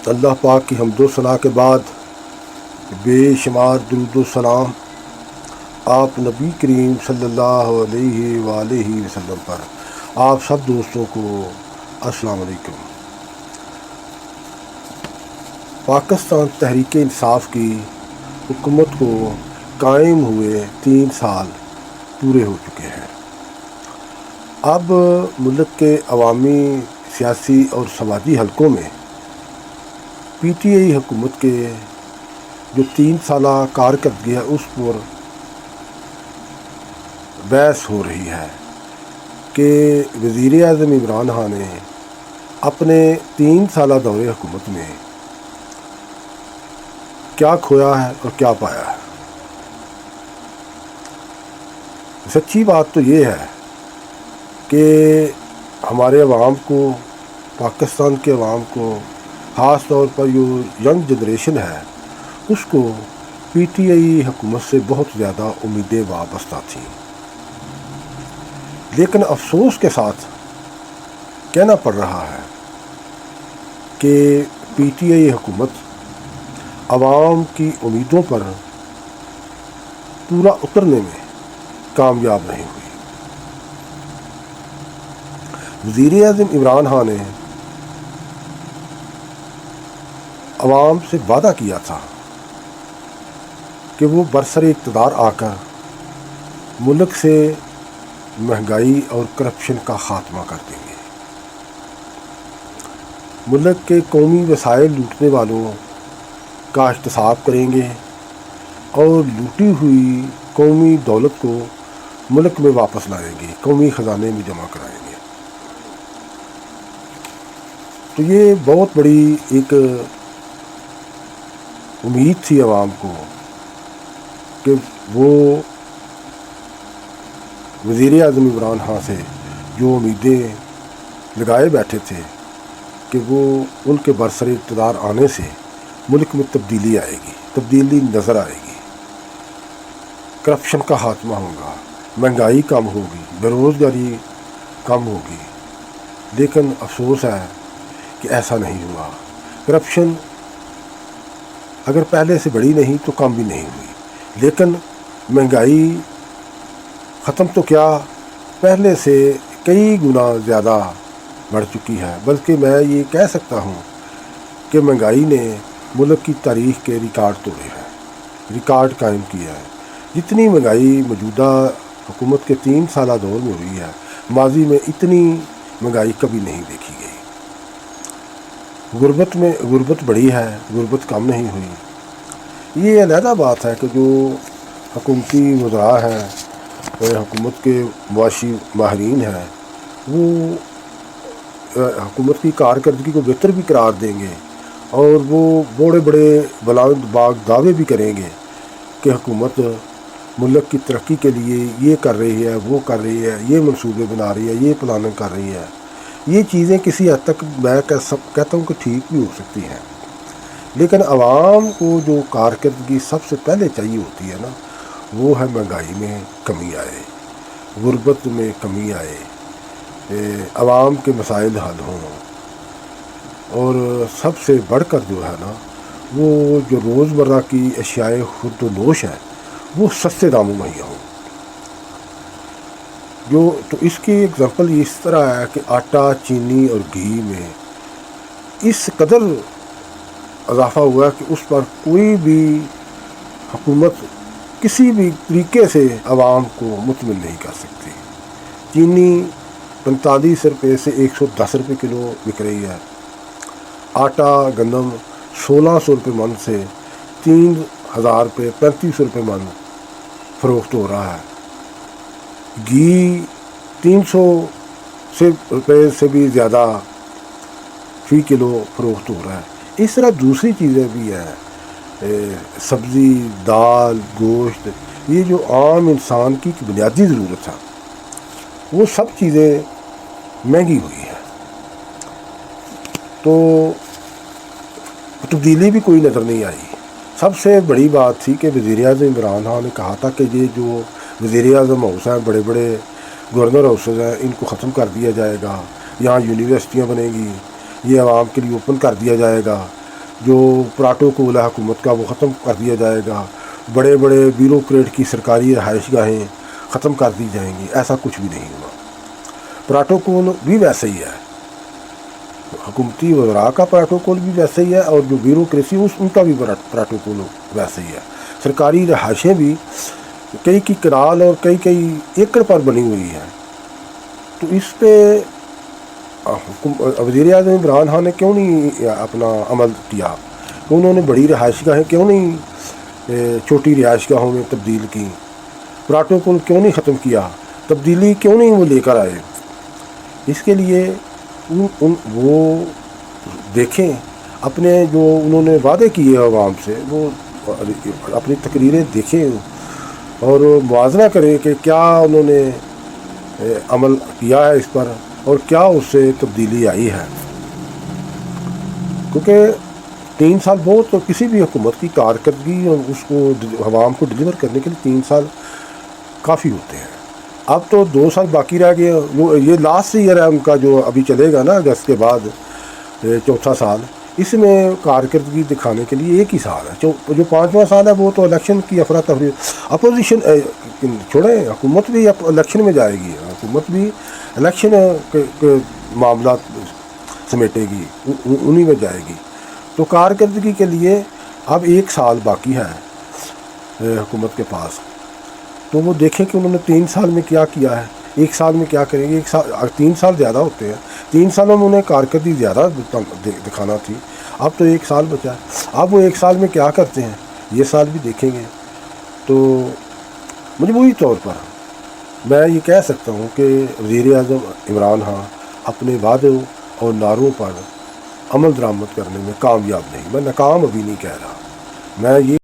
اللہ پاک کی حمد و ثنا کے بعد بے شمار درود و سلام آپ نبی کریم صلی اللہ علیہ وآلہ وسلم پر، آپ سب دوستوں کو السلام علیکم۔ پاکستان تحریک انصاف کی حکومت کو قائم ہوئے 3 سال پورے ہو چکے ہیں۔ اب ملک کے عوامی، سیاسی اور سماجی حلقوں میں پی ٹی آئی حکومت کے جو 3 سالہ کارکردگی ہے اس پر بحث ہو رہی ہے کہ وزیر اعظم عمران خان نے اپنے 3 سالہ دور حکومت میں کیا کھویا ہے اور کیا پایا ہے۔ سچی بات تو یہ ہے کہ ہمارے عوام کو، پاکستان کے عوام کو، خاص طور پر جو ینگ جنریشن ہے اس کو پی ٹی آئی حکومت سے بہت زیادہ امیدیں وابستہ تھیں، لیکن افسوس کے ساتھ کہنا پڑ رہا ہے کہ پی ٹی آئی حکومت عوام کی امیدوں پر پورا اترنے میں کامیاب نہیں ہوئی۔ وزیر اعظم عمران خان نے عوام سے وعدہ کیا تھا کہ وہ برسر اقتدار آ کر ملک سے مہنگائی اور کرپشن کا خاتمہ کر دیں گے، ملک کے قومی وسائل لوٹنے والوں کا احتساب کریں گے اور لوٹی ہوئی قومی دولت کو ملک میں واپس لائیں گے، قومی خزانے میں جمع کرائیں گے۔ تو یہ بہت بڑی ایک امید تھی عوام کو کہ وہ وزیر اعظم عمران خان سے جو امیدیں لگائے بیٹھے تھے کہ وہ ان کے برسر اقتدار آنے سے ملک میں تبدیلی آئے گی، تبدیلی نظر آئے گی، کرپشن کا خاتمہ ہوگا، مہنگائی کم ہوگی، بے روزگاری کم ہوگی، لیکن افسوس ہے کہ ایسا نہیں ہوا۔ کرپشن اگر پہلے سے بڑی نہیں تو کم بھی نہیں ہوئی، لیکن مہنگائی ختم تو کیا، پہلے سے کئی گنا زیادہ بڑھ چکی ہے، بلکہ میں یہ کہہ سکتا ہوں کہ مہنگائی نے ملک کی تاریخ کے ریکارڈ توڑے ہیں، ریکارڈ قائم کیا ہے۔ جتنی مہنگائی موجودہ حکومت کے 3 سالہ دور میں ہوئی ہے، ماضی میں اتنی مہنگائی کبھی نہیں دیکھی گئی۔ غربت بڑی ہے، غربت کم نہیں ہوئی۔ یہ علیحدہ بات ہے کہ جو حکومتی وزراء ہیں، حکومت کے معاشی ماہرین ہیں، وہ حکومت کی کارکردگی کو بہتر بھی قرار دیں گے اور وہ بڑے بلند باغ دعوے بھی کریں گے کہ حکومت ملک کی ترقی کے لیے یہ کر رہی ہے، وہ کر رہی ہے، یہ منصوبے بنا رہی ہے، یہ پلاننگ کر رہی ہے۔ یہ چیزیں کسی حد تک میں کہتا ہوں کہ ٹھیک بھی ہو سکتی ہیں، لیکن عوام کو جو کارکردگی سب سے پہلے چاہیے ہوتی ہے نا، وہ ہے مہنگائی میں کمی آئے، غربت میں کمی آئے، عوام کے مسائل حل ہوں، اور سب سے بڑھ کر جو ہے نا، وہ جو روزمرہ کی اشیاء خرد و نوش ہیں وہ سستے داموں مہیا ہوں۔ تو اس کی اگزامپل اس طرح ہے کہ آٹا، چینی اور گھی میں اس قدر اضافہ ہوا کہ اس پر کوئی بھی حکومت کسی بھی طریقے سے عوام کو مطمئن نہیں کر سکتی۔ چینی 45 روپے سے 110 روپے کلو بک رہی ہے، آٹا گندم 1600 روپے من سے 3000 روپے 3500 روپے من فروخت ہو رہا ہے، گھی 300 روپے سے بھی زیادہ فی کلو فروخت ہو رہا ہے۔ اس طرح دوسری چیزیں بھی ہیں، سبزی، دال، گوشت، یہ جو عام انسان کی بنیادی ضرورت ہے وہ سب چیزیں مہنگی ہوئی ہیں، تو تبدیلی بھی کوئی نظر نہیں آئی۔ سب سے بڑی بات تھی کہ وزیر اعظم عمران خان نے کہا تھا کہ یہ جو وزیر اعظم ہاؤس ہیں، بڑے بڑے گورنر ہاؤسز ہیں، ان کو ختم کر دیا جائے گا، یہاں یونیورسٹیاں بنیں گی، یہ عوام کے لیے اوپن کر دیا جائے گا، جو پروٹوکول ہے حکومت کا وہ ختم کر دیا جائے گا، بڑے بڑے بیوروکریٹ کی سرکاری رہائش گاہیں ختم کر دی جائیں گی، ایسا کچھ بھی نہیں ہوا۔ پروٹوکول بھی ویسے ہی ہے، حکومتی وزراء کا پروٹوکول بھی ویسے ہی ہے، اور جو بیوروکریسی ان کا بھی پروٹوکول ویسے ہی ہے۔ سرکاری رہائشیں بھی کئی کی کنال اور کئی ایکڑ پر بنی ہوئی ہیں، تو اس پہ وزیر اعظم عمران خان نے کیوں نہیں اپنا عمل کیا؟ انہوں نے بڑی رہائش گاہیں کیوں نہیں چھوٹی رہائش گاہوں میں تبدیل کی؟ پروٹوکول کیوں نہیں ختم کیا؟ تبدیلی کیوں نہیں وہ لے کر آئے؟ اس کے لیے وہ دیکھیں اپنے جو انہوں نے وعدے کیے عوام سے، وہ اپنی تقریریں دیکھیں اور موازنہ کریں کہ کیا انہوں نے عمل کیا ہے اس پر اور کیا اس سے تبدیلی آئی ہے۔ کیونکہ 3 سال بہت کسی بھی حکومت کی کارکردگی اور اس کو عوام کو ڈلیور کرنے کے لیے 3 سال کافی ہوتے ہیں۔ اب تو 2 سال باقی رہ گئے، یہ لاسٹ ایئر ہے ان کا جو ابھی چلے گا نا اگست کے بعد، 4تھا سال، اس میں کارکردگی دکھانے کے لیے 1 ہی سال ہے۔ جو 5واں سال ہے وہ تو الیکشن کی افراتفری، اپوزیشن چھوڑیں، حکومت بھی الیکشن میں جائے گی، حکومت بھی الیکشن کے معاملات سمیٹے گی، انہی میں جائے گی۔ تو کارکردگی کے لیے اب 1 سال باقی ہے حکومت کے پاس، تو وہ دیکھیں کہ انہوں نے 3 سال میں کیا کیا ہے، 1 سال میں کیا کریں گے۔ 3 سال زیادہ ہوتے ہیں، 3 سالوں میں انہیں کارکردگی زیادہ دکھانا تھی، اب تو 1 سال بچا ہے، اب وہ 1 سال میں کیا کرتے ہیں یہ سال بھی دیکھیں گے۔ تو مجموعی طور پر میں یہ کہہ سکتا ہوں کہ وزیر اعظم عمران خان اپنے وعدوں اور نعروں پر عمل درآمد کرنے میں کامیاب نہیں، میں ناکام ابھی نہیں کہہ رہا، میں یہ